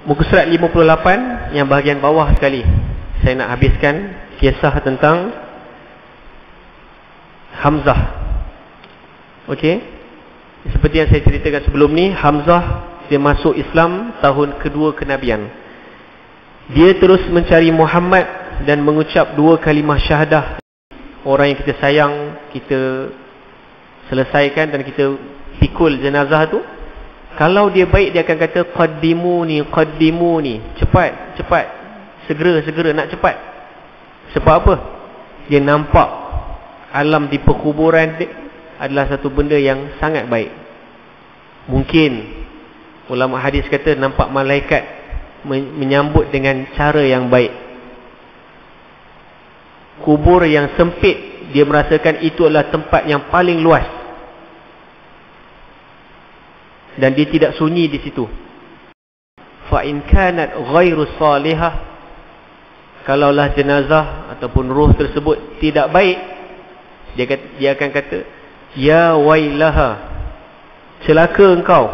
Muka surat 58 yang bahagian bawah sekali. Saya nak habiskan kisah tentang Hamzah. Okey. Seperti yang saya ceritakan sebelum ni, Hamzah dia masuk Islam tahun kedua kenabian. Dia terus mencari Muhammad dan mengucap 2 kalimah syahadah. Orang yang kita sayang, kita selesaikan dan kita pikul jenazah tu. Kalau dia baik, dia akan kata qaddimuni, qaddimuni, cepat, cepat, segera, segera, nak cepat. Sebab apa? Dia nampak alam di perkuburan adalah satu benda yang sangat baik. Mungkin ulama hadis kata nampak malaikat menyambut dengan cara yang baik. Kubur yang sempit, dia merasakan itu adalah tempat yang paling luas. Dan dia tidak sunyi di situ. Fa in kanat ghairu salihah, kalaulah jenazah ataupun roh tersebut tidak baik, dia akan kata, ya wailaha, celaka engkau,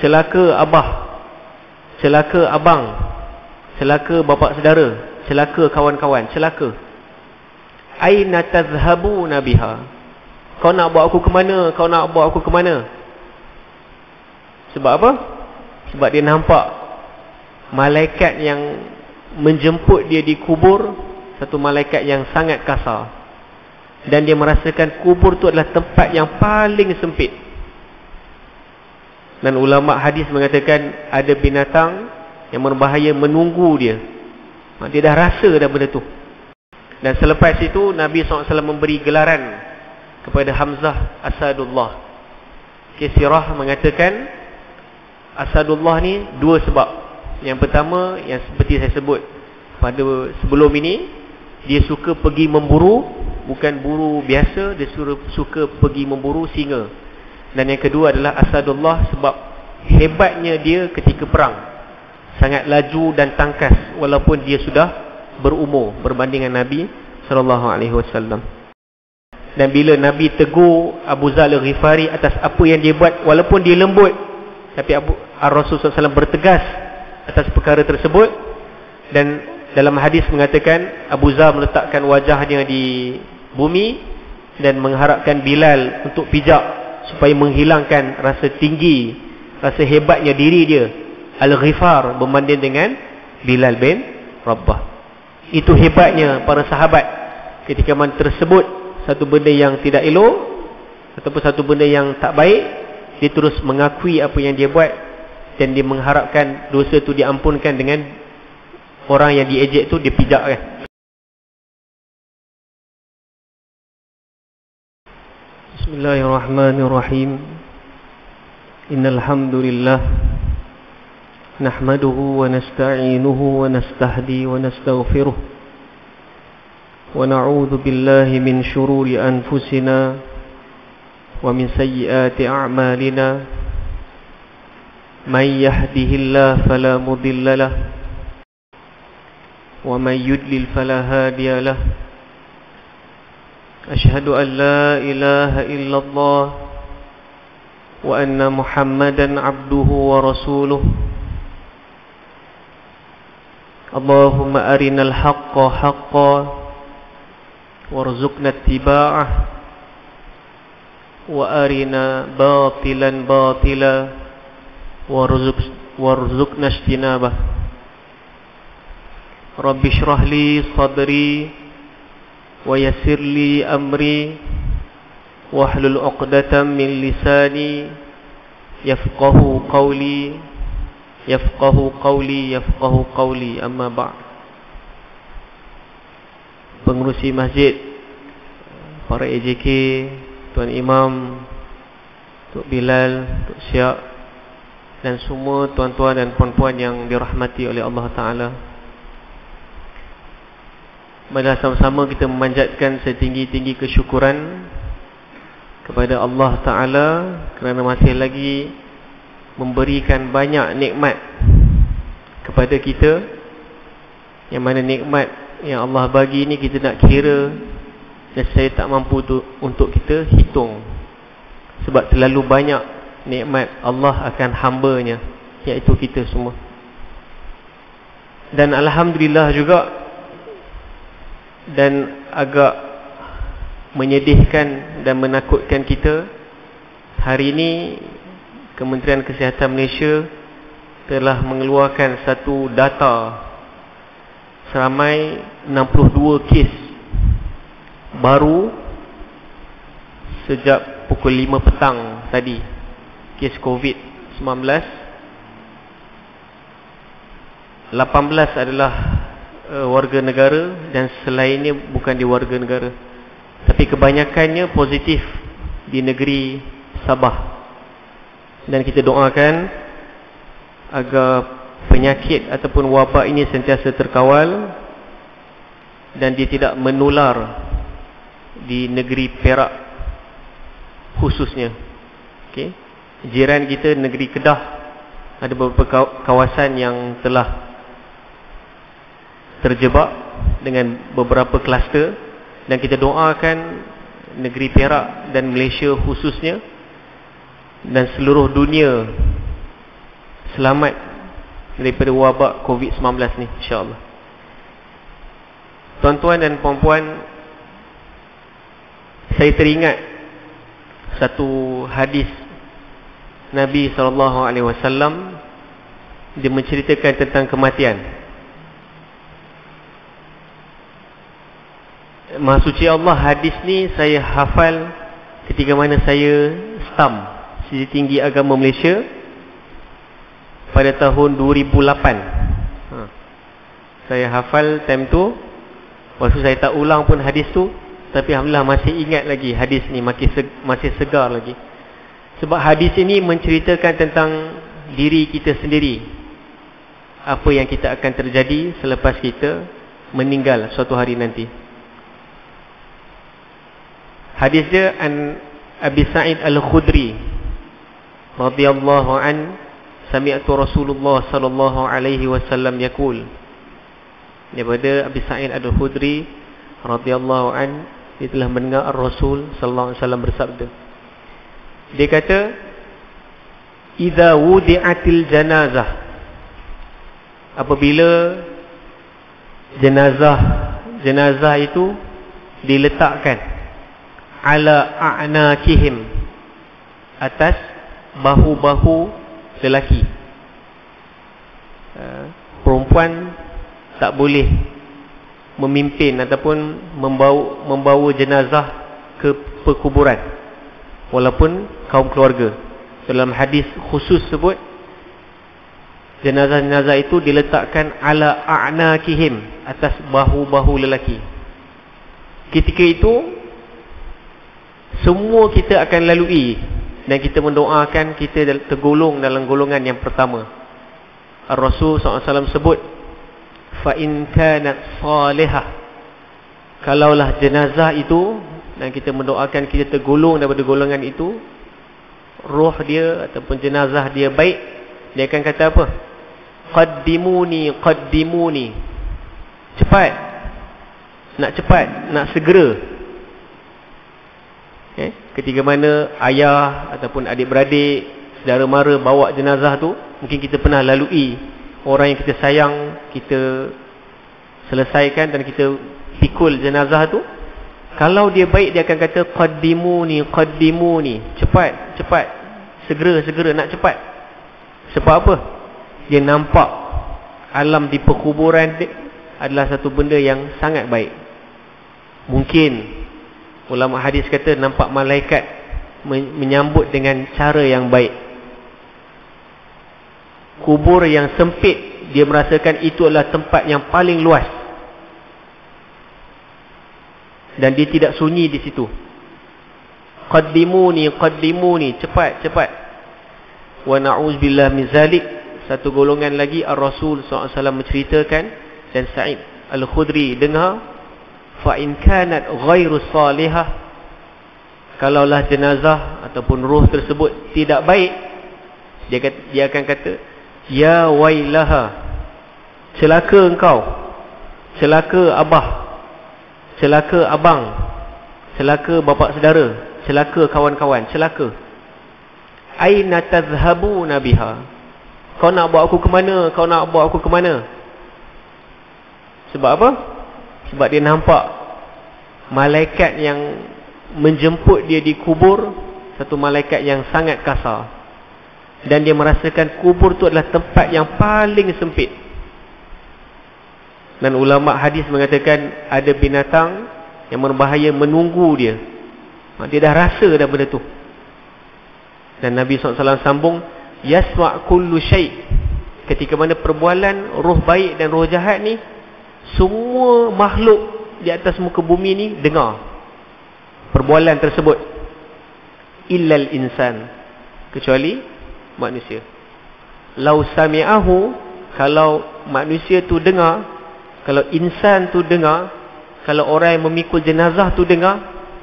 celaka abah, celaka abang, celaka bapa saudara, celaka kawan-kawan, celaka. Aina tazhabuna biha, kau nak bawa aku ke mana, kau nak bawa aku ke mana? Sebab apa? Sebab dia nampak malaikat yang menjemput dia di kubur, satu malaikat yang sangat kasar. Dan dia merasakan kubur tu adalah tempat yang paling sempit. Dan ulama hadis mengatakan ada binatang yang berbahaya menunggu dia. Dia dah rasa dah benda tu. Dan selepas itu Nabi SAW memberi gelaran kepada Hamzah Asadullah. Sirah mengatakan Asadullah ni 2 sebab. Yang pertama, yang seperti saya sebut pada sebelum ini, dia suka pergi memburu, bukan buru biasa, dia suka pergi memburu singa. Dan yang kedua adalah Asadullah sebab hebatnya dia ketika perang, sangat laju dan tangkas walaupun dia sudah berumur berbanding dengan Nabi SAW. Dan bila Nabi tegur Abu Zal Al-Ghifari atas apa yang dia buat, walaupun dia lembut, tapi Rasul SAW bertegas atas perkara tersebut. Dan dalam hadis mengatakan Abu Zal meletakkan wajahnya di bumi dan mengharapkan Bilal untuk pijak supaya menghilangkan rasa tinggi, rasa hebatnya diri dia Al-Ghifar berbanding dengan Bilal bin Rabah. Itu hebatnya para sahabat ketika mana tersebut satu benda yang tidak elok ataupun satu benda yang tak baik, dia terus mengakui apa yang dia buat dan dia mengharapkan dosa tu diampunkan dengan orang yang diejek tu dipijakkan. Bismillahirrahmanirrahim. Innal hamdalillah nahmaduhu wa nasta'inuhu wa nastahdi wa nastaghfiruh wa na'udzu billahi min shururi anfusina wa min sayyiati a'malina. Man yahdihillahu fala mudilla lahu wa man yudlil fala hadiya lahu. Ashhadu an la ilaha illallah wa anna Muhammadan abduhu wa rasuluh. Allahumma arinal haqqa haqqan warzuqna ittiba'ah wa arina batilan batila warzuqna ijtinabah. Rabbi shrah li sadri wa yassir li amri wahlul 'uqdatam min lisani yafqahu qawli yafqahu qawli amma ba'd. Pengurusi masjid, para AJK, Tuan Imam, Tok Bilal, Tok Syak, dan semua tuan-tuan dan puan-puan yang dirahmati oleh Allah Ta'ala. Marilah sama-sama kita memanjatkan setinggi-tinggi kesyukuran kepada Allah Ta'ala kerana masih lagi memberikan banyak nikmat kepada kita, yang mana nikmat yang Allah bagi ni kita nak kira dan saya tak mampu untuk kita hitung. Sebab terlalu banyak nikmat Allah akan hambanya, iaitu kita semua. Dan alhamdulillah juga, dan agak menyedihkan dan menakutkan kita, hari ini Kementerian Kesihatan Malaysia telah mengeluarkan satu data seramai 62 kes baru sejak pukul 5 petang tadi, kes COVID-19. 18 adalah warga negara dan selainnya bukan di warga negara. Tapi kebanyakannya positif di negeri Sabah. Dan kita doakan agar penyakit ataupun wabak ini sentiasa terkawal dan dia tidak menular di negeri Perak khususnya. Okay. Jiran kita negeri Kedah, ada beberapa kawasan yang telah terjebak dengan beberapa kluster, dan kita doakan negeri Perak dan Malaysia khususnya dan seluruh dunia selamat daripada wabak COVID-19 ni, insya-Allah. Tuan-tuan dan puan-puan, saya teringat satu hadis Nabi SAW. Dia menceritakan tentang kematian. Maha suci Allah, hadis ni saya hafal ketika mana saya STAM, Sijil Tinggi Agama Malaysia, pada tahun 2008. Saya hafal time tu. Waktu saya tak ulang pun hadis tu, tapi alhamdulillah masih ingat lagi hadis ni, masih segar lagi. Sebab hadis ini menceritakan tentang diri kita sendiri, apa yang kita akan terjadi selepas kita meninggal suatu hari nanti. Hadis dia an Abi Sa'id Al-Khudri radhiyallahu an, sami'tu Rasulullah sallallahu alaihi wasallam yaqul. Daripada Abi Sa'id Al-Khudri radhiyallahu an, dia telah mendengar Rasul sallallahu alaihi wasallam bersabda. Dia kata, "Idza wudi'atil janazah." Apabila jenazah itu diletakkan ala a'nakihim, atas bahu-bahu lelaki. Perempuan tak boleh memimpin ataupun membawa jenazah ke perkuburan, walaupun kaum keluarga. Dalam hadis khusus sebut, jenazah-jenazah itu diletakkan ala a'nakihim, atas bahu-bahu lelaki. Ketika itu semua kita akan lalui, dan kita mendoakan kita tergolong dalam golongan yang pertama. Ar-Rasul SAW sebut, fa in kanat salihah, kalaulah jenazah itu, dan kita mendoakan kita tergolong daripada golongan itu, roh dia ataupun jenazah dia baik, dia akan kata apa? Qaddimuni, qaddimuni. Cepat, nak segera. Ketika mana ayah ataupun adik-beradik, saudara mara bawa jenazah tu, mungkin kita pernah lalui orang yang kita sayang, kita selesaikan dan kita pikul jenazah tu. Kalau dia baik, dia akan kata qaddimuni, qaddimuni. Cepat, segera, nak cepat. Sebab apa? Dia nampak alam di perkuburan adalah satu benda yang sangat baik. Mungkin ulama hadis kata nampak malaikat menyambut dengan cara yang baik. Kubur yang sempit, dia merasakan itu adalah tempat yang paling luas, dan dia tidak sunyi di situ. Qaddimuni, qaddimuni, cepat. Wa na'udzubillah min zalik. Satu golongan lagi, Ar-Rasul SAW menceritakan, dan Sa'id Al-Khudri dengar, fa in kanat ghairu salihah, kalaulah jenazah ataupun roh tersebut tidak baik, dia akan kata, ya wailaha, celaka engkau, celaka abah, celaka abang, celaka bapa saudara, celaka kawan-kawan, celaka. Aina tadhhabuna biha, kau nak bawa aku ke mana? Sebab apa? Sebab dia nampak malaikat yang menjemput dia di kubur, satu malaikat yang sangat kasar. Dan dia merasakan kubur tu adalah tempat yang paling sempit. Dan ulama hadis mengatakan ada binatang yang berbahaya menunggu dia. Dia dah rasa dah benda tu. Dan Nabi SAW sambung, yasma' kullu syai'. Ketika mana perbualan roh baik dan roh jahat ni, semua makhluk di atas muka bumi ni dengar perbualan tersebut, illal insan, kecuali manusia. Lau sami'ahu, kalau manusia tu dengar, kalau insan tu dengar, kalau orang yang memikul jenazah tu dengar,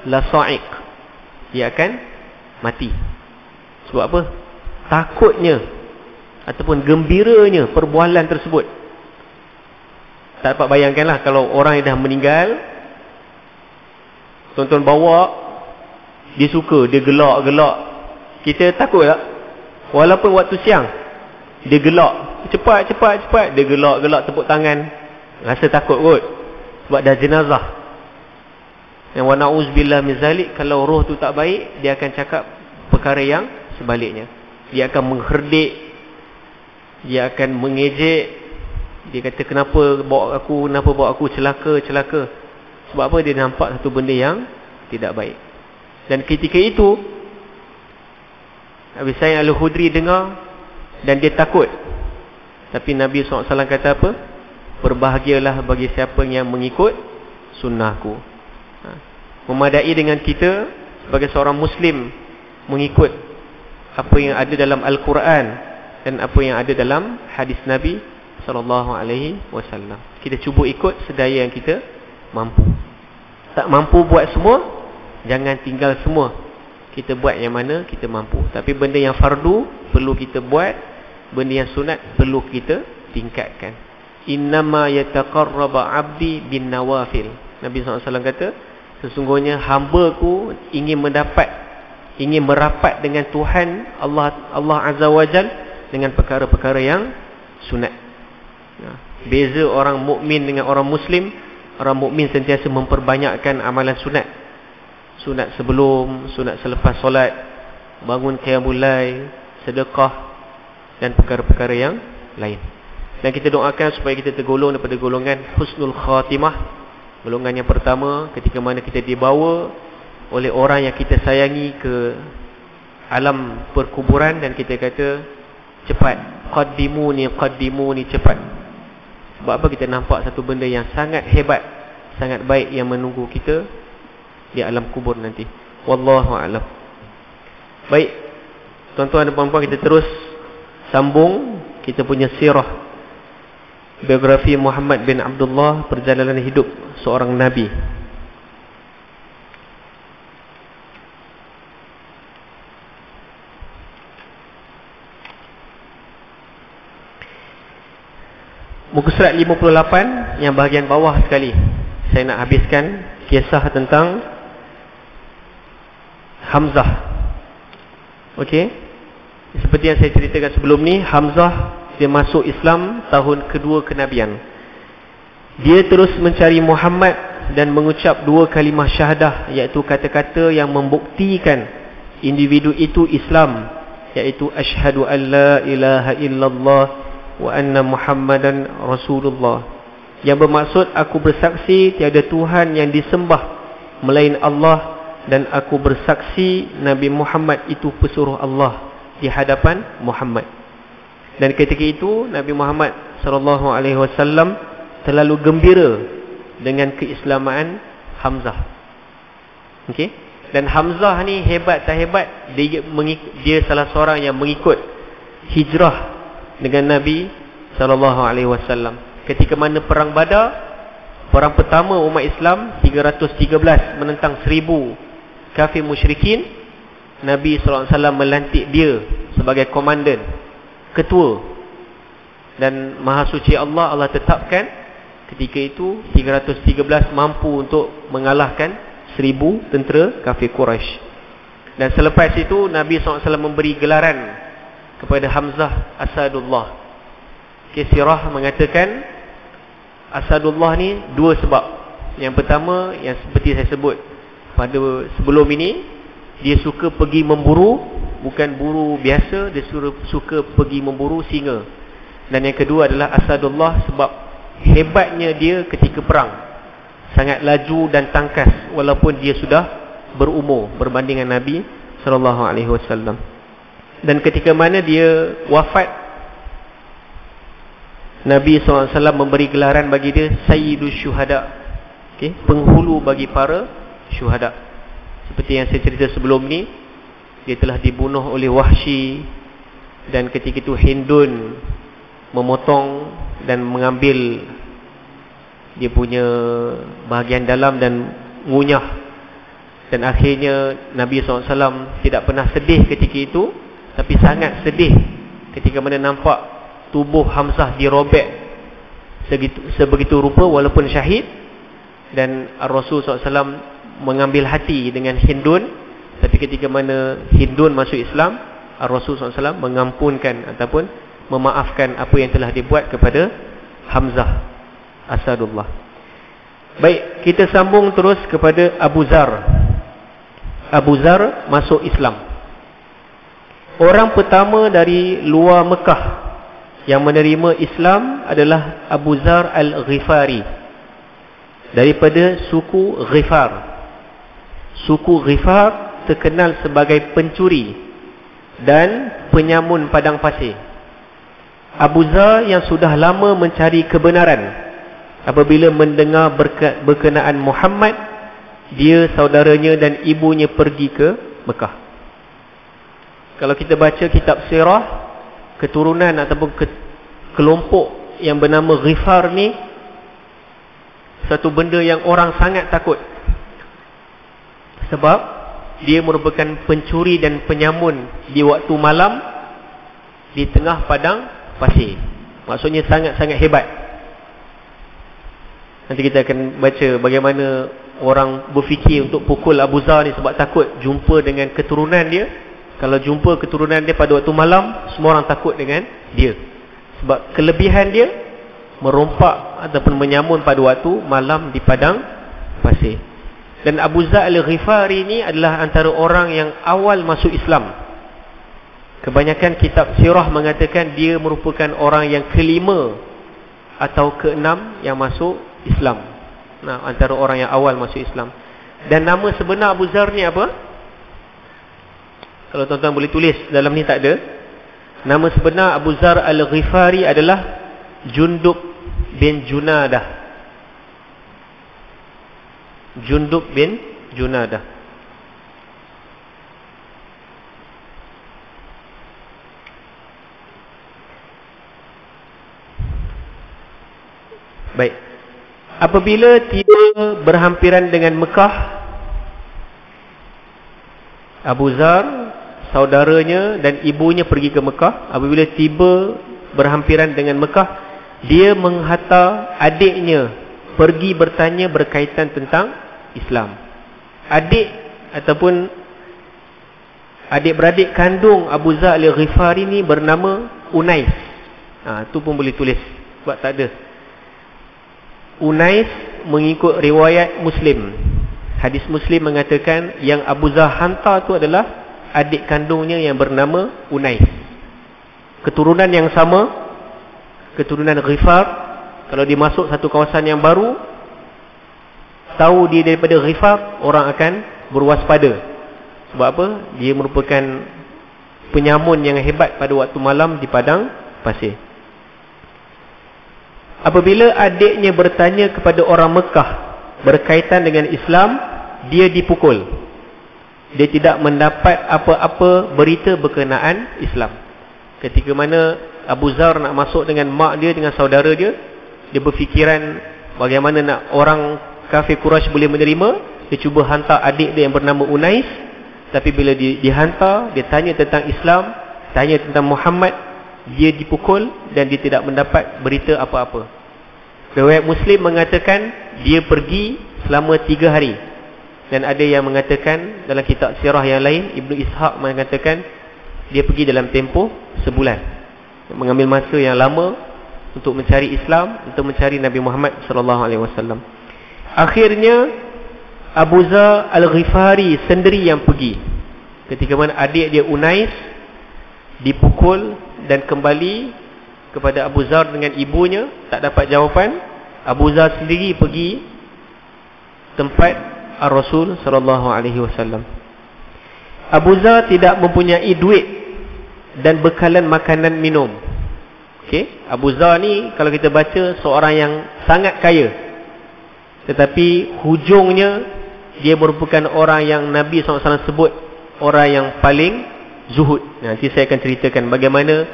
la sa'iq, dia akan mati. Sebab apa? Takutnya ataupun gembiranya perbualan tersebut. Tak dapat bayangkanlah kalau orang yang dah meninggal, tuan-tuan bawa, dia suka, dia gelak-gelak. Kita takut tak? Walaupun waktu siang, dia gelak, cepat, dia gelak-gelak tepuk tangan. Rasa takut kot, sebab dah jenazah. Yang wa na'uzubillah min zalik, kalau roh tu tak baik, dia akan cakap perkara yang sebaliknya. Dia akan mengherdik, dia akan mengejek. Dia kata, kenapa bawa aku celaka. Sebab apa? Dia nampak satu benda yang tidak baik. Dan ketika itu Abi Sa'id Al-Khudri dengar dan dia takut. Tapi Nabi SAW kata apa? Berbahagialah bagi siapa yang mengikut sunnahku. Memadai dengan kita sebagai seorang Muslim mengikut apa yang ada dalam Al-Quran dan apa yang ada dalam hadis Nabi SAW. Kita cuba ikut sedaya yang kita mampu. Tak mampu buat semua, jangan tinggal semua. Kita buat yang mana kita mampu. Tapi benda yang fardu perlu kita buat, benda yang sunat perlu kita tingkatkan. Innama yataqarraba 'abdi bin nawafil. Nabi SAW kata, sesungguhnya hamba-Ku ingin merapat dengan Tuhan Allah Azza wa Jal dengan perkara-perkara yang sunat. Beza orang mukmin dengan orang Muslim. Orang mukmin sentiasa memperbanyakkan amalan sunat. Sunat sebelum, sunat selepas solat, bangun qiyamul lail, sedekah dan perkara-perkara yang lain. Dan kita doakan supaya kita tergolong daripada golongan husnul khatimah. Golongan yang pertama, ketika mana kita dibawa oleh orang yang kita sayangi ke alam perkuburan dan kita kata, cepat, qaddimuni, cepat. Sebab apa? Kita nampak satu benda yang sangat hebat, sangat baik yang menunggu kita di alam kubur nanti. Wallahu a'lam. Baik, tuan-tuan dan puan-puan, kita terus sambung kita punya sirah, biografi Muhammad bin Abdullah, perjalanan hidup seorang Nabi. Muka surat 58 yang bahagian bawah sekali. Saya nak habiskan kisah tentang Hamzah. Okey. Seperti yang saya ceritakan sebelum ni, Hamzah dia masuk Islam tahun kedua kenabian. Dia terus mencari Muhammad dan mengucap dua kalimah syahadah, iaitu kata-kata yang membuktikan individu itu Islam, iaitu asyhadu an la ilaha illallah wa anna Muhammadan Rasulullah, yang bermaksud aku bersaksi tiada Tuhan yang disembah melain Allah, dan aku bersaksi Nabi Muhammad itu pesuruh Allah di hadapan Muhammad. Dan ketika itu Nabi Muhammad SAW terlalu gembira dengan keislaman Hamzah. Okey. Dan Hamzah ni hebat tak hebat, dia salah seorang yang mengikut hijrah dengan Nabi SAW. Ketika mana perang Badar, perang pertama umat Islam 313 menentang 1000 kafir musyrikin, Nabi SAW melantik dia sebagai komandan, ketua. Dan Maha Suci Allah tetapkan ketika itu 313 mampu untuk mengalahkan 1000 tentera kafir Quraisy. Dan selepas itu Nabi SAW memberi gelaran kepada Hamzah Asadullah. Sirah mengatakan Asadullah ni dua sebab. Yang pertama, yang seperti saya sebut pada sebelum ini, dia suka pergi memburu, bukan buru biasa, dia suka pergi memburu singa. Dan yang kedua adalah Asadullah sebab hebatnya dia ketika perang, sangat laju dan tangkas walaupun dia sudah berumur berbanding dengan Nabi SAW. Dan ketika mana dia wafat, Nabi SAW memberi gelaran bagi dia Sayyidus Syuhada, penghulu bagi para syuhada. Seperti yang saya cerita sebelum ni, dia telah dibunuh oleh Wahsy, dan ketika itu Hindun memotong dan mengambil dia punya bahagian dalam dan ngunyah. Dan akhirnya Nabi SAW tidak pernah sedih ketika itu, tapi sangat sedih ketika mana nampak tubuh Hamzah dirobek sebegitu rupa walaupun syahid. Dan Rasul SAW mengambil hati dengan Hindun, tapi ketika mana Hindun masuk Islam, Rasul SAW mengampunkan ataupun memaafkan apa yang telah dibuat kepada Hamzah Asadullah. Baik, kita sambung terus kepada Abu Zar. Abu Zar masuk Islam. Orang pertama dari luar Mekah yang menerima Islam adalah Abu Zar Al-Ghifari, daripada suku Ghifar. Suku Ghifar terkenal sebagai pencuri dan penyamun padang pasir. Abu Zar yang sudah lama mencari kebenaran, apabila mendengar berkenaan Muhammad, dia, saudaranya dan ibunya pergi ke Mekah. Kalau kita baca kitab sirah, keturunan ataupun kelompok yang bernama Ghifar ni satu benda yang orang sangat takut, sebab dia merupakan pencuri dan penyamun di waktu malam di tengah padang pasir. Maksudnya sangat-sangat hebat. Nanti kita akan baca bagaimana orang berfikir untuk pukul Abu Zar ni sebab takut jumpa dengan keturunan dia. Kalau jumpa keturunan dia pada waktu malam, semua orang takut dengan dia, sebab kelebihan dia merompak ataupun menyamun pada waktu malam di padang pasir. Dan Abu Zar Al-Ghifari ni adalah antara orang yang awal masuk Islam. Kebanyakan kitab sirah mengatakan dia merupakan orang yang kelima atau keenam yang masuk Islam. Nah, antara orang yang awal masuk Islam. Dan nama sebenar Abu Zar ni apa? Kalau tuan-tuan boleh tulis, dalam ni tak ada. Nama sebenar Abu Zar Al-Ghifari adalah Jundub bin Junadah. Jundub bin Junadah. Baik. Apabila tiba berhampiran dengan Mekah, Abu Zar, saudaranya dan ibunya pergi ke Mekah. Apabila tiba berhampiran dengan Mekah, dia menghantar adiknya pergi bertanya berkaitan tentang Islam. Adik ataupun adik-beradik kandung Abu Zar Al-Ghifari ni bernama Unais. Tu pun boleh tulis sebab tak ada. Unais mengikut riwayat Muslim. Hadis Muslim mengatakan yang Abu Zar hantar tu adalah adik kandungnya yang bernama Unais. Keturunan yang sama, keturunan Ghifar. Kalau dia masuk satu kawasan yang baru, tahu dia daripada Ghifar, orang akan berwaspada. Sebab apa? Dia merupakan penyamun yang hebat pada waktu malam di padang pasir. Apabila adiknya bertanya kepada orang Mekah berkaitan dengan Islam, dia dipukul. Dia tidak mendapat apa-apa berita berkenaan Islam. Ketika mana Abu Zar nak masuk dengan mak dia, dengan saudara dia, dia berfikiran bagaimana nak orang kafir Quraisy boleh menerima. Dia cuba hantar adik dia yang bernama Unais. Tapi bila dihantar, dia tanya tentang Islam, tanya tentang Muhammad, dia dipukul dan dia tidak mendapat berita apa-apa. Riwayat Muslim mengatakan dia pergi selama 3 hari. Dan ada yang mengatakan dalam kitab sirah yang lain, Ibnu Ishaq mengatakan dia pergi dalam tempoh sebulan. Mengambil masa yang lama untuk mencari Islam, untuk mencari Nabi Muhammad sallallahu alaihi wasallam. Akhirnya Abu Zar Al-Ghifari sendiri yang pergi. Ketika mana adik dia Unais dipukul dan kembali kepada Abu Zar dengan ibunya, tak dapat jawapan, Abu Zar sendiri pergi tempat Ar-Rasul sallallahu alaihi wasallam. Abu Zar tidak mempunyai duit dan bekalan makanan minum. Okey, Abu Zar ni kalau kita baca seorang yang sangat kaya, tetapi hujungnya dia merupakan orang yang Nabi SAW sebut orang yang paling zuhud. Nanti saya akan ceritakan bagaimana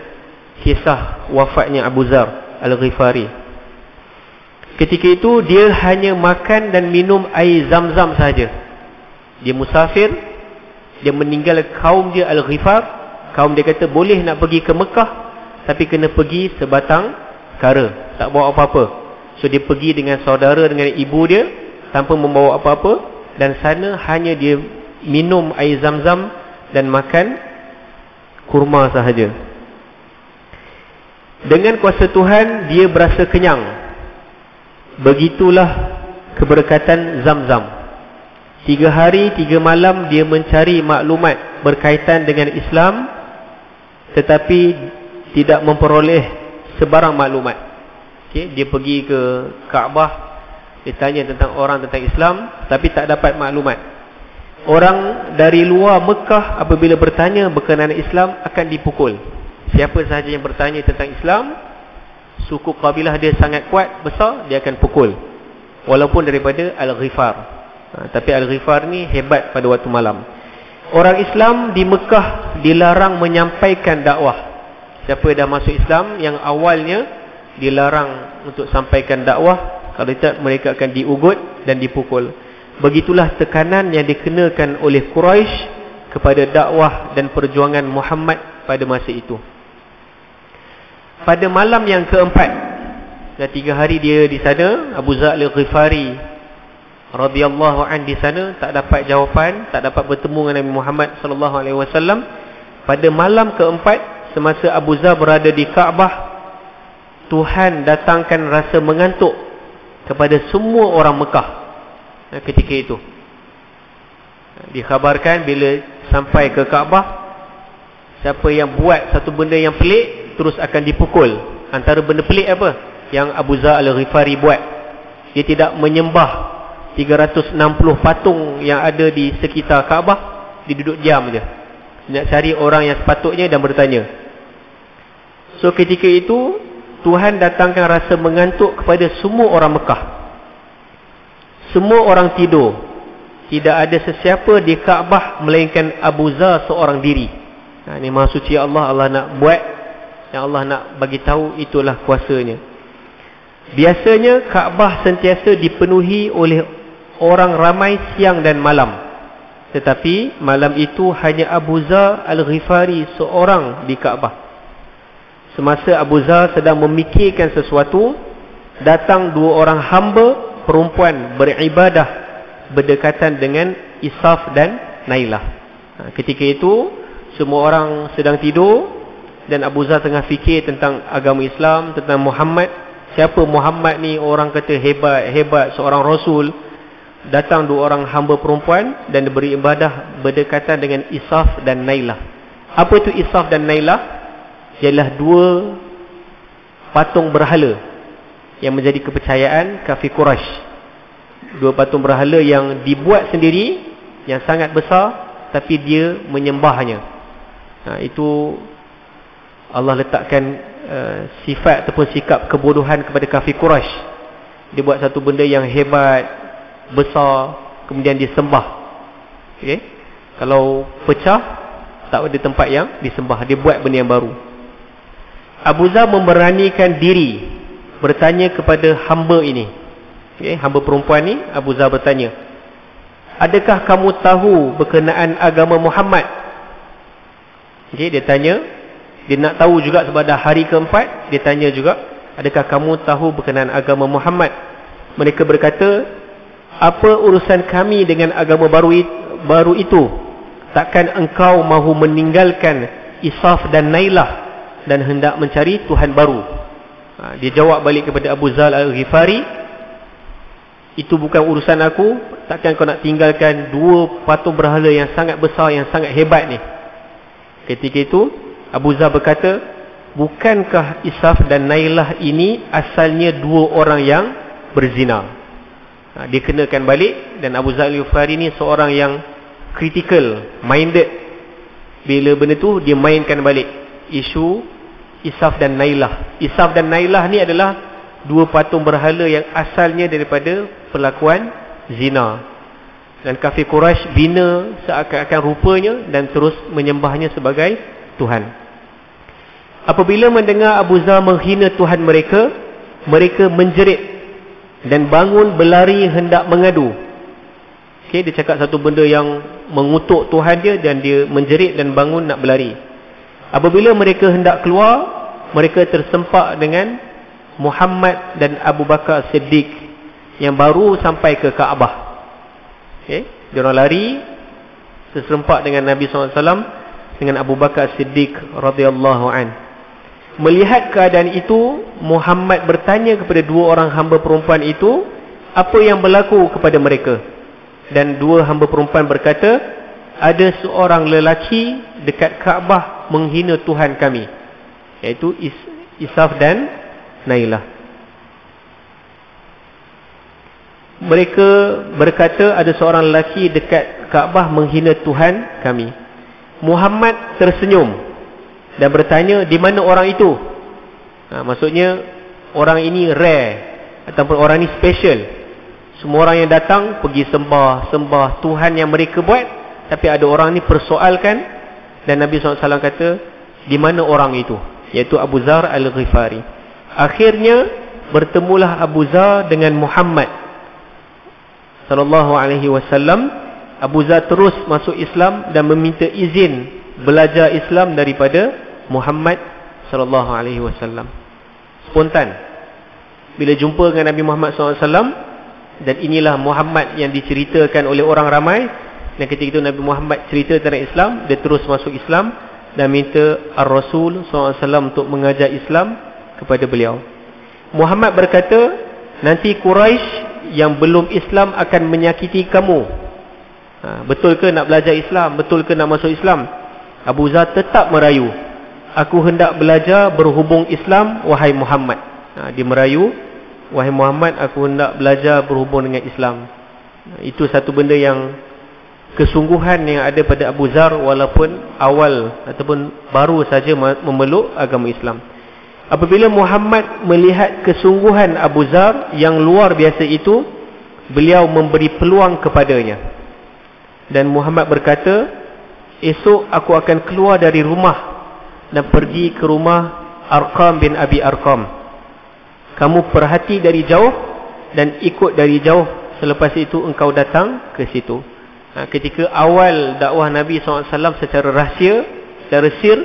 kisah wafatnya Abu Zar Al-Ghifari. Ketika itu dia hanya makan dan minum air Zam-Zam saja. Dia musafir, dia meninggal kaum dia Al-Ghifar. Kaum dia kata boleh nak pergi ke Mekah, tapi kena pergi sebatang kara, tak bawa apa-apa. So dia pergi dengan saudara, dengan ibu dia, tanpa membawa apa-apa. Dan sana hanya dia minum air Zam-Zam dan makan kurma sahaja. Dengan kuasa Tuhan dia berasa kenyang. Begitulah keberkatan Zam-Zam. 3 hari 3 malam dia mencari maklumat berkaitan dengan Islam, tetapi tidak memperoleh sebarang maklumat. Okay, dia pergi ke Kaabah, dia tanya tentang orang tentang Islam, tapi tak dapat maklumat. Orang dari luar Mekah apabila bertanya berkenaan Islam akan dipukul. Siapa sahaja yang bertanya tentang Islam, suku kabilah dia sangat kuat, besar, dia akan pukul. Walaupun daripada Al-Ghifar. Tapi Al-Ghifar ni hebat pada waktu malam. Orang Islam di Mekah dilarang menyampaikan dakwah. Siapa dah masuk Islam yang awalnya dilarang untuk sampaikan dakwah, kalau tidak mereka akan diugut dan dipukul. Begitulah tekanan yang dikenakan oleh Quraisy kepada dakwah dan perjuangan Muhammad pada masa itu. Pada malam yang keempat, dah 3 hari dia di sana, Abu Zar Al-Ghifari radhiyallahu an di sana, tak dapat jawapan, tak dapat bertemu dengan Nabi Muhammad sallallahu alaihi wasallam. Pada malam keempat, semasa Abu Zar berada di Kaabah, Tuhan datangkan rasa mengantuk kepada semua orang Mekah ketika itu. Dikhabarkan bila sampai ke Kaabah, siapa yang buat satu benda yang pelik terus akan dipukul. Antara benda pelik apa yang Abu Zar Al-Ghifari buat? Dia tidak menyembah 360 patung yang ada di sekitar Kaabah. Dia duduk diam je, nak cari orang yang sepatutnya dan bertanya. So ketika itu Tuhan datangkan rasa mengantuk kepada semua orang Mekah. Semua orang tidur. Tidak ada sesiapa di Kaabah melainkan Abu Zar seorang diri. Ini Maha Suci Allah. Allah nak buat, yang Allah nak bagi tahu itulah kuasanya. Biasanya Kaabah sentiasa dipenuhi oleh orang ramai siang dan malam. Tetapi malam itu hanya Abu Zar Al-Ghifari seorang di Kaabah. Semasa Abu Zar sedang memikirkan sesuatu, datang 2 orang hamba perempuan beribadah berdekatan dengan Isaf dan Nailah. Ketika itu semua orang sedang tidur dan Abu Zar tengah fikir tentang agama Islam, tentang Muhammad. Siapa Muhammad ni? Orang kata hebat, seorang Rasul. Datang 2 orang hamba perempuan dan beribadah berdekatan dengan Isaf dan Nailah. Apa itu Isaf dan Nailah? Ialah 2 patung berhala yang menjadi kepercayaan kafir Quraisy. 2 patung berhala yang dibuat sendiri, yang sangat besar, tapi dia menyembahnya. Itu Allah letakkan sifat ataupun sikap kebodohan kepada kafir Quraisy. Dia buat satu benda yang hebat, besar, kemudian disembah. Okay? Kalau pecah, tak ada tempat yang disembah, dia buat benda yang baru. Abu Zar memberanikan diri bertanya kepada hamba ini. Okay, hamba perempuan ni, Abu Zar bertanya, adakah kamu tahu berkenaan agama Muhammad? Okay, dia tanya, dia nak tahu juga sebab dah hari keempat. Dia tanya juga, adakah kamu tahu berkenaan agama Muhammad? Mereka berkata, apa urusan kami dengan agama baru itu? Takkan engkau mahu meninggalkan Isaf dan Nailah dan hendak mencari Tuhan baru? Dia jawab balik kepada Abu Zar Al-Ghifari, itu bukan urusan aku. Takkan kau nak tinggalkan dua patung berhala yang sangat besar, yang sangat hebat ni. Ketika itu Abu Zar berkata, bukankah Isaf dan Nailah ini asalnya dua orang yang berzina? Dia kenakan balik. Dan Abu Zar Al-Ghifari ni seorang yang critical minded. Bila benda tu dia mainkan balik isu Isaf dan Nailah. Isaf dan Nailah ni adalah dua patung berhala yang asalnya daripada perlakuan zina. Dan kafir Quraisy bina seakan-akan rupanya dan terus menyembahnya sebagai Tuhan. Apabila mendengar Abu Zar menghina Tuhan mereka, mereka menjerit dan bangun berlari hendak mengadu. Dia cakap satu benda yang mengutuk Tuhan dia, dan dia menjerit dan bangun nak berlari. Apabila mereka hendak keluar, mereka tersempak dengan Muhammad dan Abu Bakar Siddiq yang baru sampai ke Kaabah. Diorang lari terserempak dengan Nabi SAW dengan Abu Bakar Siddiq radhiyallahu an. Melihat keadaan itu, Muhammad bertanya kepada dua orang hamba perempuan itu apa yang berlaku kepada mereka. Dan dua hamba perempuan berkata, ada seorang lelaki dekat Kaabah menghina Tuhan kami, iaitu Isaf dan Nailah. Mereka berkata, ada seorang lelaki dekat Kaabah menghina Tuhan kami. Muhammad tersenyum dan bertanya, di mana orang itu? Maksudnya orang ini rare ataupun orang ini special. Semua orang yang datang pergi sembah Tuhan yang mereka buat, tapi ada orang ni persoalkan. Dan Nabi SAW kata, di mana orang itu? Iaitu Abu Zar Al-Ghifari. Akhirnya bertemulah Abu Zar dengan Muhammad sallallahu alaihi wasallam. Abu Zar terus masuk Islam dan meminta izin belajar Islam daripada Muhammad sallallahu alaihi wasallam. Spontan bila jumpa dengan Nabi Muhammad sallallahu alaihi wasallam. Dan inilah Muhammad yang diceritakan oleh orang ramai. Dan ketika itu Nabi Muhammad cerita tentang Islam, dia terus masuk Islam dan minta Ar-Rasul SAW untuk mengajar Islam kepada beliau. Muhammad berkata, nanti Quraisy yang belum Islam akan menyakiti kamu. Betul ke nak belajar Islam? Betul ke nak masuk Islam? Abu Zar tetap merayu. Aku hendak belajar berhubung Islam, wahai Muhammad. Dia merayu, wahai Muhammad, aku hendak belajar berhubung dengan Islam. Itu satu benda yang kesungguhan yang ada pada Abu Zar, walaupun awal ataupun baru saja memeluk agama Islam. Apabila Muhammad melihat kesungguhan Abu Zar yang luar biasa itu, beliau memberi peluang kepadanya. Dan Muhammad berkata, esok aku akan keluar dari rumah dan pergi ke rumah Arqam bin Abi Arqam. Kamu perhati dari jauh dan ikut dari jauh. Selepas itu engkau datang ke situ. Ketika awal dakwah Nabi SAW secara rahsia, secara sir,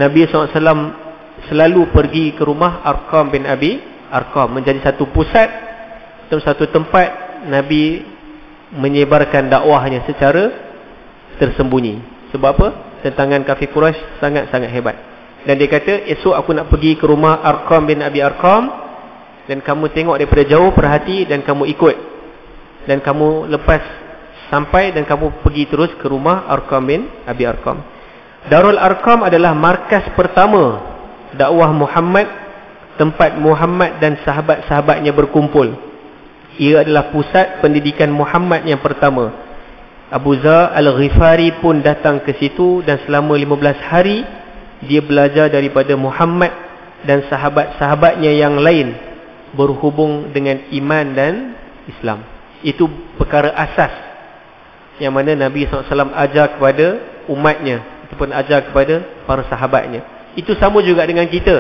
Nabi SAW selalu pergi ke rumah Arqam bin Abi Arqam. Menjadi satu pusat atau satu tempat Nabi menyebarkan dakwahnya secara tersembunyi. Sebab apa? Tentangan kafir Quraisy sangat-sangat hebat. Dan dia kata, esok aku nak pergi ke rumah Arqam bin Abi Arqam, dan kamu tengok daripada jauh, perhati, dan kamu ikut. Dan kamu lepas sampai dan kamu pergi terus ke rumah Arqam bin Abi Arqam. Darul Arqam adalah markas pertama dakwah Muhammad, tempat Muhammad dan sahabat-sahabatnya berkumpul. Ia adalah pusat pendidikan Muhammad yang pertama. Abu Zar Al-Ghifari pun datang ke situ, dan selama 15 hari dia belajar daripada Muhammad dan sahabat-sahabatnya yang lain berhubung dengan iman dan Islam. Itu perkara asas yang mana Nabi SAW ajar kepada umatnya ataupun ajar kepada para sahabatnya. Itu sama juga dengan kita.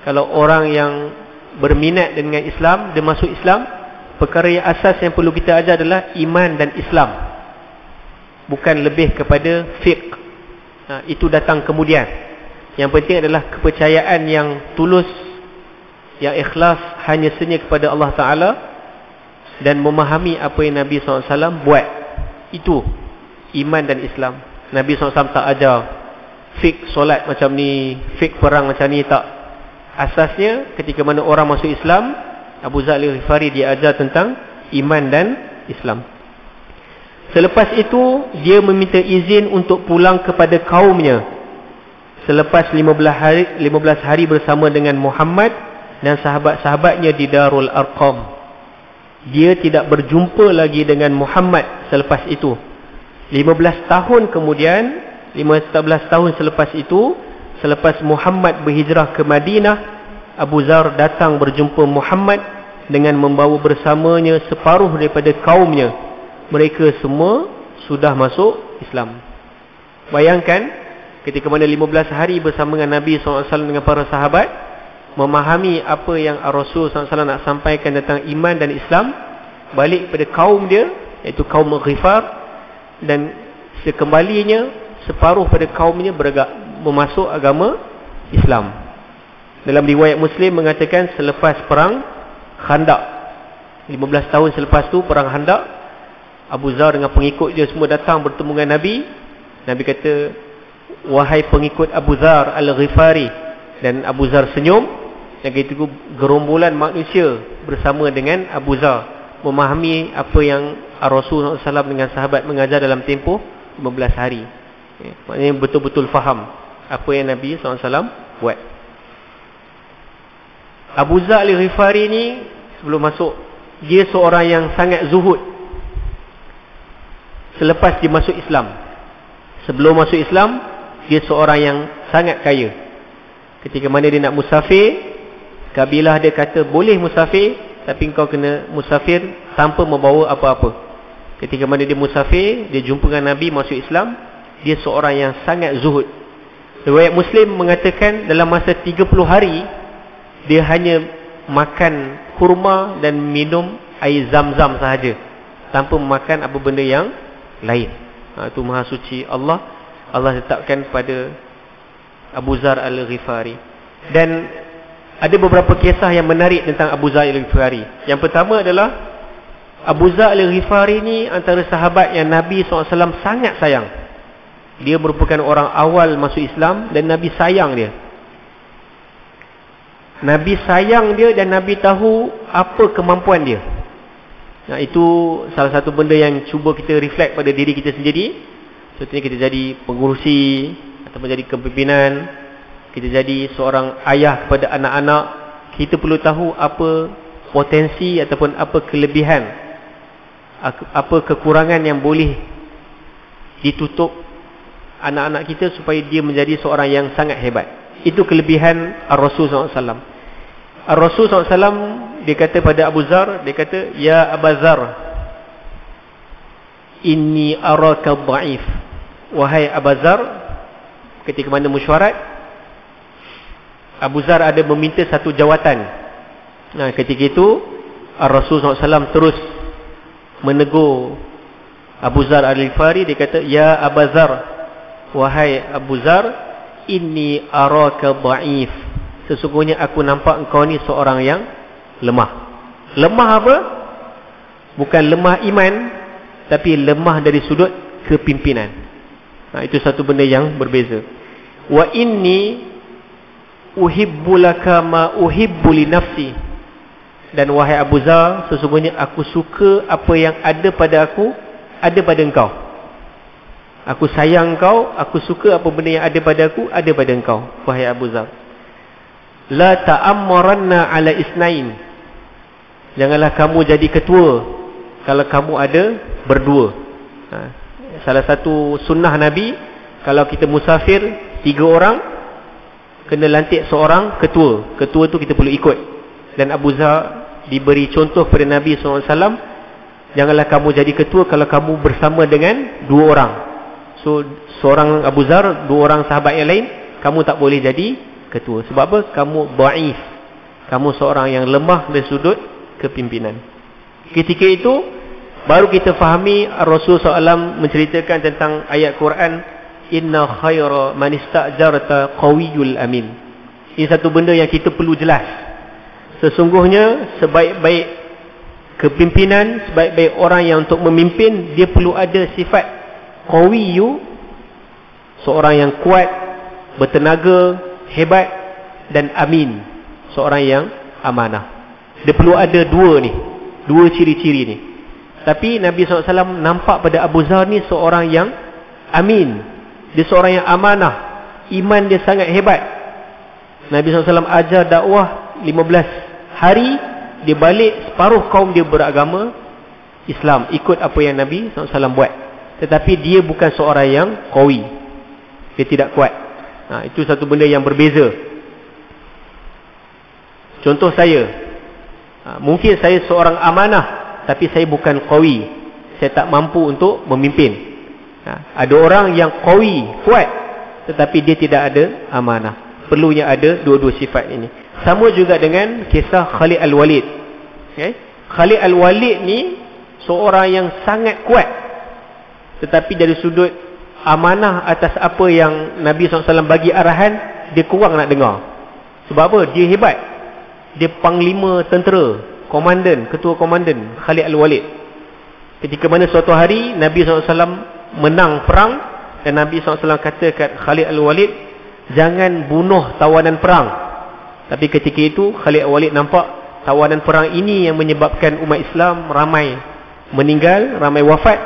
Kalau orang yang berminat dengan Islam, dia masuk Islam, perkara yang asas yang perlu kita ajar adalah iman dan Islam, bukan lebih kepada fiqh. Itu datang kemudian. Yang penting adalah kepercayaan yang tulus, yang ikhlas, hanya senya kepada Allah Ta'ala, dan memahami apa yang Nabi SAW buat. Itu iman dan Islam. Nabi SAW tak ajar fiqh solat macam ni, fiqh perang macam ni, tak. Asasnya ketika mana orang masuk Islam, Abu Dzar Al-Ghifari dia ajar tentang iman dan Islam. Selepas itu dia meminta izin untuk pulang kepada kaumnya selepas 15 hari bersama dengan Muhammad dan sahabat-sahabatnya di Darul Arqam. Dia tidak berjumpa lagi dengan Muhammad selepas itu. 15 tahun kemudian, 15 tahun selepas itu, selepas Muhammad berhijrah ke Madinah, Abu Dzar datang berjumpa Muhammad dengan membawa bersamanya separuh daripada kaumnya. Mereka semua sudah masuk Islam. Bayangkan ketika mana 15 hari bersama dengan Nabi SAW dengan para sahabat, memahami apa yang Rasul SAW nak sampaikan tentang iman dan Islam, balik pada kaum dia, iaitu kaum Ghifar, dan sekembalinya separuh pada kaumnya memasuk agama Islam. Dalam riwayat Muslim mengatakan selepas perang Khandaq, 15 tahun selepas tu perang Khandaq, Abu Dzar dengan pengikut dia semua datang bertemu dengan Nabi. Nabi kata, wahai pengikut Abu Dzar Al-Ghifari. Dan Abu Dzar senyum. Dan ketika gerombolan manusia bersama dengan Abu Dzar memahami apa yang Rasulullah SAW dengan sahabat mengajar dalam tempoh 15 hari. Maknanya betul-betul faham apa yang Nabi SAW buat. Abu Dzar Al-Ghifari ni sebelum masuk, dia seorang yang sangat zuhud. Selepas dia masuk Islam, sebelum masuk Islam, dia seorang yang sangat kaya. Ketika mana dia nak musafir, kabilah dia kata boleh musafir, tapi engkau kena musafir tanpa membawa apa-apa. Ketika mana dia musafir, dia jumpa dengan Nabi, masuk Islam, dia seorang yang sangat zuhud. Riwayat Muslim mengatakan dalam masa 30 hari dia hanya makan kurma dan minum air zam-zam sahaja, tanpa memakan apa benda yang lain. Itu maha suci Allah. Allah letakkan pada Abu Dzar Al-Ghifari. Dan ada beberapa kisah yang menarik tentang Abu Dzar Al-Ghifari. Yang pertama adalah Abu Dzar Al-Ghifari ni antara sahabat yang Nabi SAW sangat sayang. Dia merupakan orang awal masuk Islam dan Nabi sayang dia. Nabi sayang dia dan Nabi tahu apa kemampuan dia. Nah, itu salah satu benda yang cuba kita reflect pada diri kita sendiri. Contohnya kita jadi pengurusi ataupun jadi kepimpinan, kita jadi seorang ayah kepada anak-anak, kita perlu tahu apa potensi ataupun apa kelebihan, apa kekurangan yang boleh ditutup anak-anak kita supaya dia menjadi seorang yang sangat hebat. Itu kelebihan Rasul SAW. Rasul SAW dia kata pada Abu Dzar, dia kata, ya Abu Dzar, inni araka dhaif. Wahai Abu Dzar, ketika mana mesyuarat, Abu Dzar ada meminta satu jawatan. Nah, ketika itu Rasul SAW terus menegur Abu Dzar Al-Ghifari. Dia kata, ya Abu Dzar, wahai Abu Dzar, inni araka dhaif. Sesungguhnya aku nampak engkau ni seorang yang lemah. Lemah apa? Bukan lemah iman, tapi lemah dari sudut kepimpinan. Itu satu benda yang berbeza. Wa inni uhibbu laka ma uhibbu li nafsi. Dan wahai Abu Dzar, sesungguhnya aku suka apa yang ada pada aku, ada pada engkau. Aku sayang engkau, aku suka apa benda yang ada pada aku, ada pada engkau, wahai Abu Dzar. La ta'ammaranna ala isnain. Janganlah kamu jadi ketua kalau kamu ada berdua. Salah satu sunnah Nabi, kalau kita musafir 3 orang, kena lantik seorang ketua. Ketua tu kita perlu ikut. Dan Abu Dzar diberi contoh pada Nabi SAW, janganlah kamu jadi ketua kalau kamu bersama dengan 2 orang. So seorang Abu Dzar, 2 orang sahabat yang lain, kamu tak boleh jadi ketua. Sebab apa? Kamu dhaif. Kamu seorang yang lemah dari sudut kepimpinan. Ketika itu baru kita fahami Rasulullah SAW menceritakan tentang ayat Quran, inna khaira man ista'jarta qawiyul amin. Ini satu benda yang kita perlu jelas. Sesungguhnya sebaik-baik kepimpinan, sebaik-baik orang yang untuk memimpin, dia perlu ada sifat qawiyu, seorang yang kuat, bertenaga, hebat, dan amin. seorang yang amanah. Dia perlu ada dua ciri-ciri ni. Tapi Nabi SAW nampak pada Abu Zar ni seorang yang amin. Dia seorang yang amanah. Iman dia sangat hebat. Nabi SAW ajar dakwah 15 hari, dia balik, separuh kaum dia beragama Islam, ikut apa yang Nabi SAW buat. Tetapi dia bukan seorang yang qawi. Dia tidak kuat. Itu satu benda yang berbeza. Contoh saya, mungkin saya seorang amanah, tapi saya bukan qawi. Saya tak mampu untuk memimpin. Ada orang yang qawi, kuat, tetapi dia tidak ada amanah. Perlunya ada dua-dua sifat ini. Sama juga dengan kisah Khalid Al-Walid. Khalid Al-Walid ni seorang yang sangat kuat, tetapi dari sudut amanah atas apa yang Nabi SAW bagi arahan, dia kurang nak dengar. Sebab apa? Dia hebat. Dia panglima tentera, komandan, ketua komandan Khalid Al-Walid. Ketika mana suatu hari Nabi SAW menang perang, dan Nabi SAW kata kat Khalid Al-Walid, jangan bunuh tawanan perang. Tapi ketika itu Khalid Al-Walid nampak tawanan perang ini yang menyebabkan umat Islam ramai meninggal, ramai wafat,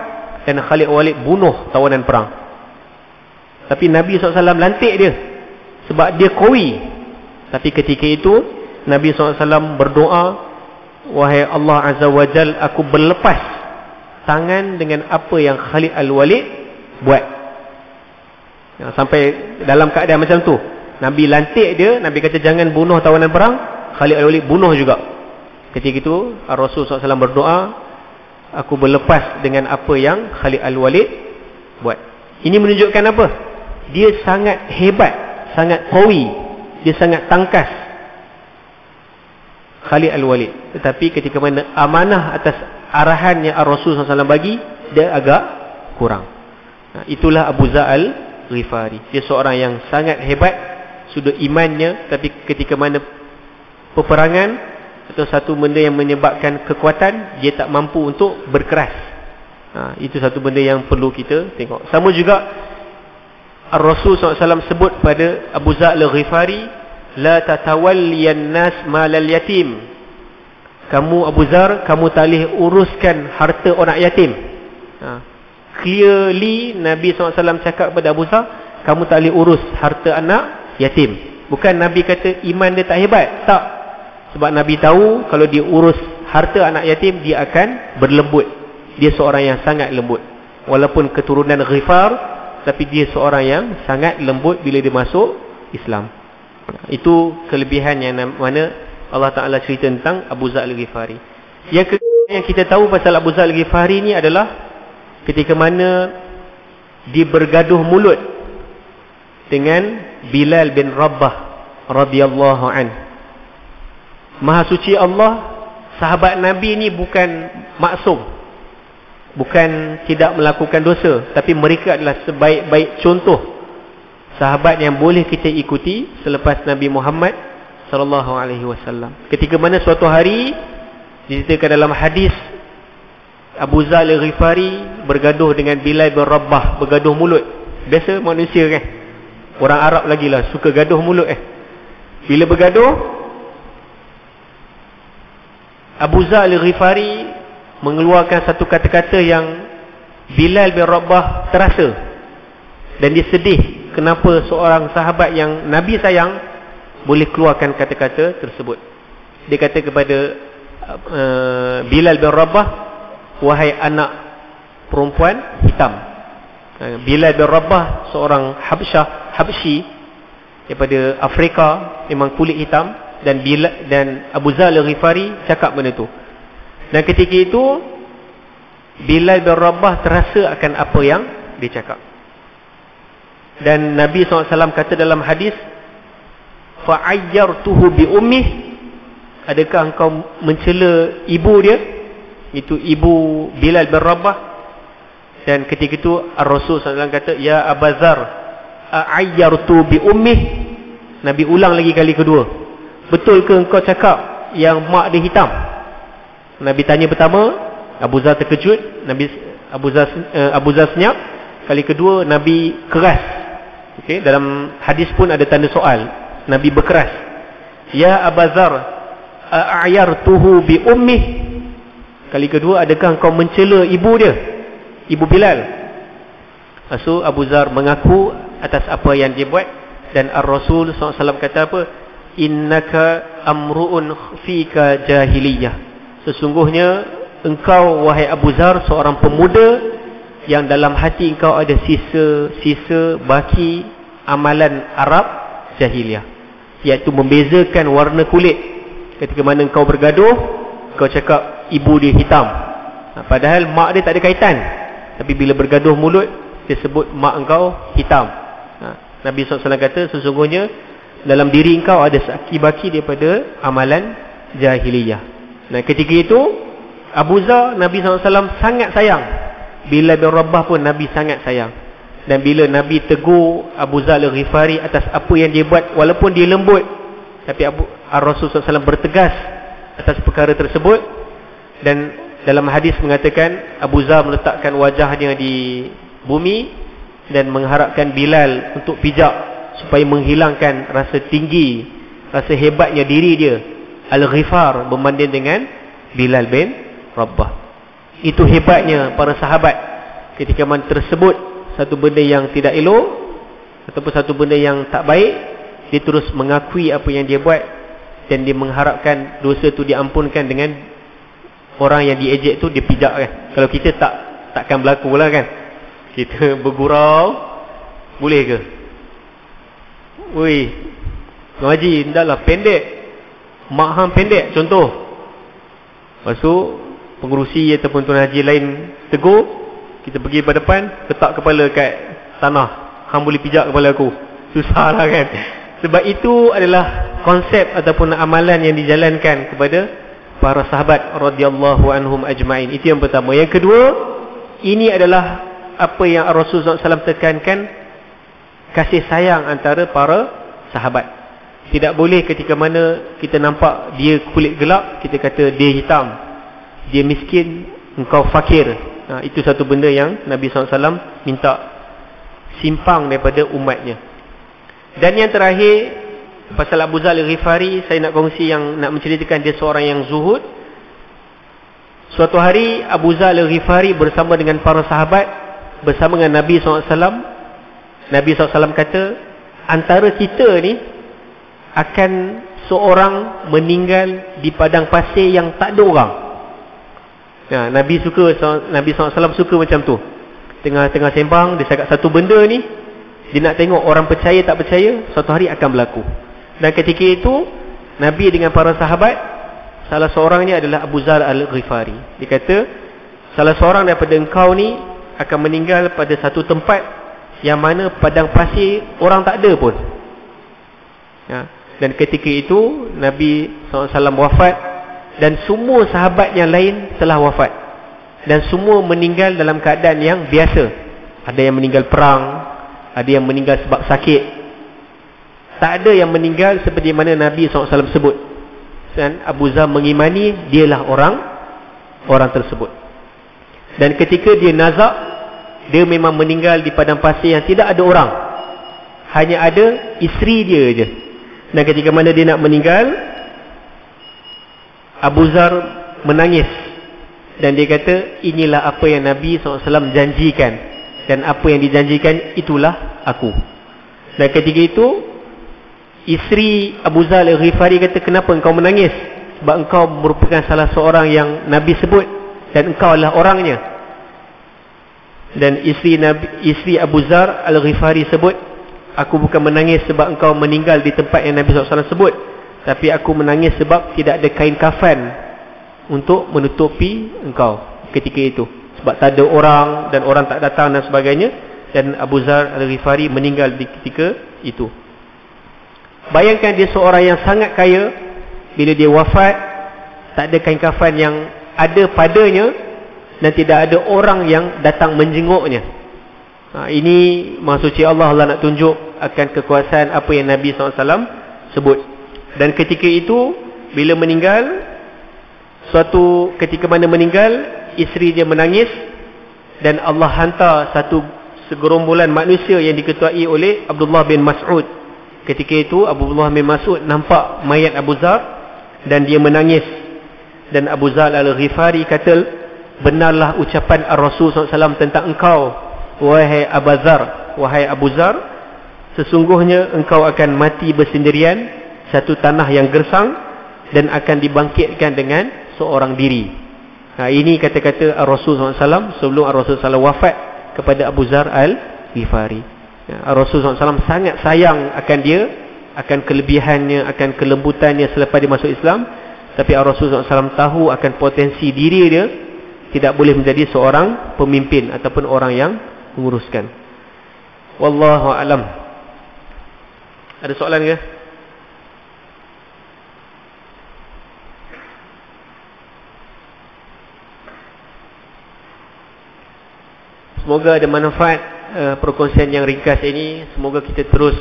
dan Khalid Al-Walid bunuh tawanan perang. Tapi Nabi SAW lantik dia sebab dia qawi. Tapi ketika itu Nabi SAW berdoa, wahai Allah Azza wa Jal, aku berlepas tangan dengan apa yang Khalid Al-Walid buat. Sampai dalam keadaan macam tu, Nabi lantik dia, Nabi kata jangan bunuh tawanan perang, Khalid Al-Walid bunuh juga. Ketika itu Rasul SAW berdoa, aku berlepas dengan apa yang Khalid Al-Walid buat. Ini menunjukkan apa? Dia sangat hebat, sangat qawi, dia sangat tangkas, Khalid Al-Walid. Tetapi ketika mana amanah atas arahan yang Rasul SAW bagi, dia agak kurang. Itulah Abu Zar Al-Ghifari. Dia seorang yang sangat hebat sudut imannya, tapi ketika mana peperangan atau satu benda yang menyebabkan kekuatan, dia tak mampu untuk berkeras. Itu satu benda yang perlu kita tengok. Sama juga Rasul SAW sebut pada Abu Zar Al-Ghifari, la tatawalliyan nas malal yatim. Kamu Abu Zar, kamu tak boleh uruskan harta orang yatim. Clearly Nabi SAW cakap pada Abu Zar, kamu tak boleh urus harta anak yatim. Bukan Nabi kata iman dia tak hebat, tak. Sebab Nabi tahu kalau dia urus harta anak yatim, dia akan berlembut. Dia seorang yang sangat lembut. Walaupun keturunan Ghifar, tapi dia seorang yang sangat lembut bila dia masuk Islam. Itu kelebihan yang mana Allah Ta'ala cerita tentang Abu Zar Al-Ghifari. Yang kedua yang kita tahu pasal Abu Zar Al-Ghifari ni adalah ketika mana dia bergaduh mulut dengan Bilal bin Rabah radhiyallahu an. Maha suci Allah, sahabat Nabi ni bukan maksum, bukan tidak melakukan dosa, tapi mereka adalah sebaik-baik contoh sahabat yang boleh kita ikuti selepas Nabi Muhammad sallallahu alaihi wasallam. Ketika mana suatu hari diceritakan dalam hadis, Abu Zar Al-Ghifari bergaduh dengan Bilal bin Rabah, bergaduh mulut. Biasa manusia kan, orang Arab lagi lah suka gaduh mulut Bila bergaduh, Abu Zar Al-Ghifari mengeluarkan satu kata-kata yang Bilal bin Rabah terasa, dan dia sedih kenapa seorang sahabat yang Nabi sayang boleh keluarkan kata-kata tersebut. Dia kata kepada Bilal bin Rabah, wahai anak perempuan hitam. Bilal bin Rabah seorang Habsyi daripada Afrika, memang kulit hitam, dan Abu Zar Al-Ghifari cakap benda tu. Dan ketika itu Bilal bin Rabah terasa akan apa yang dia cakap. Dan Nabi SAW kata dalam hadis, fa'ayyartuhu bi ummih, adakah engkau mencela ibu dia, itu ibu Bilal bin Rabah. Dan ketika itu Rasul SAW kata, ya Abu Zar, a'ayyartu bi ummih. Nabi ulang lagi kali kedua, betul ke engkau cakap yang mak dia hitam? Nabi tanya pertama, Abu Zar terkejut, Abu Zar senyap. Kali kedua Nabi keras. Dalam hadis pun ada tanda soal, Nabi berkeras. Ya Abazar, a'yartuhu bi ummih. Kali kedua, adakah engkau mencela ibu dia, ibu Bilal? Lepas Abu Zar mengaku atas apa yang dia buat. Dan Ar-Rasul SAW kata apa? Innaka amru'un fika jahiliyah. Sesungguhnya engkau, wahai Abu Zar, seorang pemuda yang dalam hati engkau ada sisa baki amalan Arab jahiliyah, iaitu membezakan warna kulit. Ketika mana engkau bergaduh, kau cakap ibu dia hitam, padahal mak dia tak ada kaitan. Tapi bila bergaduh mulut, dia sebut mak engkau hitam. Nabi SAW kata, sesungguhnya dalam diri engkau ada saki-baki daripada amalan jahiliyah. Nah, ketika itu Abu Zar, Nabi SAW sangat sayang. Bilal bin Rabah pun Nabi sangat sayang. Dan bila Nabi tegur Abu Zar al-Ghifari atas apa yang dia buat, walaupun dia lembut, tapi Rasul SAW bertegas atas perkara tersebut. Dan dalam hadis mengatakan, Abu Zar meletakkan wajahnya di bumi dan mengharapkan Bilal untuk pijak, supaya menghilangkan rasa tinggi, rasa hebatnya diri dia Al-Ghifar berbanding dengan Bilal bin Rabah. Itu hebatnya para sahabat. Ketika mana tersebut satu benda yang tidak elok ataupun satu benda yang tak baik, dia terus mengakui apa yang dia buat, dan dia mengharapkan dosa tu diampunkan dengan orang yang diejek tu dia pijak kan. Kalau kita takkan berlaku lah kan. Kita bergurau, boleh ke? Woi, ngaji ndaklah pendek, mak hang pendek contoh. Lepas tu pengerusi ataupun tuan haji lain tegur, kita pergi pada depan, letak kepala kat tanah, hang boleh pijak kepala aku. Susah lah kan. Sebab itu adalah konsep ataupun amalan yang dijalankan kepada para sahabat radhiyallahu anhum ajma'in. Itu yang pertama. Yang kedua, ini adalah apa yang Rasulullah SAW tekankan, kasih sayang antara para sahabat. Tidak boleh ketika mana kita nampak dia kulit gelap, kita kata dia hitam, dia miskin, engkau fakir. Itu satu benda yang Nabi SAW minta simpang daripada umatnya. Dan yang terakhir, pasal Abu Zar al-Ghifari, saya nak kongsi yang nak menceritakan dia seorang yang zuhud. Suatu hari Abu Zar al-Ghifari bersama dengan para sahabat, bersama dengan Nabi SAW. Nabi SAW kata, antara kita ni akan seorang meninggal di padang pasir yang tak ada orang. Nabi SAW suka macam tu. Tengah-tengah sembang, dia cakap satu benda ni, dia nak tengok orang percaya tak percaya, suatu hari akan berlaku. Dan ketika itu Nabi dengan para sahabat, salah seorangnya adalah Abu Zar al-Ghifari. Dia kata, salah seorang daripada engkau ni akan meninggal pada satu tempat yang mana padang pasir orang tak ada pun. Dan ketika itu Nabi SAW wafat, dan semua sahabat yang lain telah wafat, dan semua meninggal dalam keadaan yang biasa. Ada yang meninggal perang, ada yang meninggal sebab sakit. Tak ada yang meninggal seperti mana Nabi SAW sebut. Dan Abu Zar mengimani dialah orang tersebut. Dan ketika dia nazak, dia memang meninggal di padang pasir yang tidak ada orang, hanya ada isteri dia je. Dan ketika mana dia nak meninggal, Abu Zar menangis, dan dia kata, inilah apa yang Nabi SAW janjikan, dan apa yang dijanjikan itulah aku. Dan ketika itu isteri Abu Zar al-Ghifari kata, kenapa engkau menangis? Sebab engkau merupakan salah seorang yang Nabi sebut, dan engkau adalah orangnya. Dan isteri Abu Zar al-Ghifari sebut, aku bukan menangis sebab engkau meninggal di tempat yang Nabi SAW sebut, tapi aku menangis sebab tidak ada kain kafan untuk menutupi engkau ketika itu. Sebab tak ada orang, dan orang tak datang dan sebagainya. Dan Abu Zar al-Ghifari meninggal di ketika itu. Bayangkan dia seorang yang sangat kaya, bila dia wafat, tak ada kain kafan yang ada padanya, dan tidak ada orang yang datang menjenguknya. Ini Maha Suci Allah nak tunjuk akan kekuasaan apa yang Nabi SAW sebut. Dan ketika itu, bila meninggal, suatu ketika mana meninggal, isteri dia menangis, dan Allah hantar satu segerombolan manusia yang diketuai oleh Abdullah bin Mas'ud, Ketika itu Abdullah bin Mas'ud nampak mayat Abu Zar dan dia menangis. Dan Abu Zar al-Ghifari kata, benarlah ucapan Rasul SAW tentang engkau, wahai Abu Zar, wahai Abu Zar, sesungguhnya engkau akan mati bersendirian satu tanah yang gersang dan akan dibangkitkan dengan seorang diri. Ini kata-kata Rasul SAW sebelum Rasul SAW wafat kepada Abu Zar al-Ghifari. Rasul SAW sangat sayang akan dia, akan kelebihannya, akan kelembutannya selepas dia masuk Islam. Tapi Rasul SAW tahu akan potensi diri dia tidak boleh menjadi seorang pemimpin ataupun orang yang menguruskan. Wallahu a'lam. Ada soalan ke? Semoga ada manfaat perkongsian yang ringkas ini. Semoga kita terus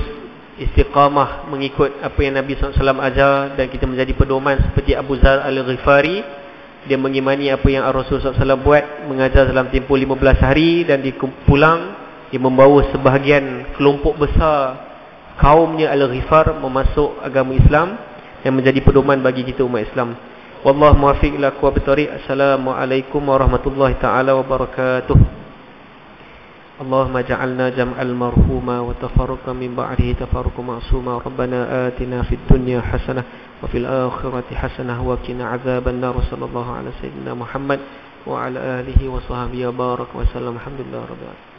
istiqamah mengikut apa yang Nabi SAW ajar dan kita menjadi pedoman seperti Abu Zar al-Ghifari. Dia mengimani apa yang Rasulullah SAW buat, mengajar dalam tempoh 15 hari dan dia pulang, dia membawa sebahagian kelompok besar kaumnya al-Ghifar memasuk agama Islam yang menjadi pedoman bagi kita umat Islam. Wallahu muwaffiq ila aqwamit thoriq. Assalamualaikum warahmatullahi taala wabarakatuh. اللهم اجعلنا جمعا مرحوما وتفرقا من بعده تفرقا معصوما. ربنا آتنا في الدنيا حسنة وفي الآخرة حسنة وقنا عذاب النار. صلى الله على سيدنا محمد وعلى آله وصحبه وبارك وسلم. الحمد لله رب العالمين.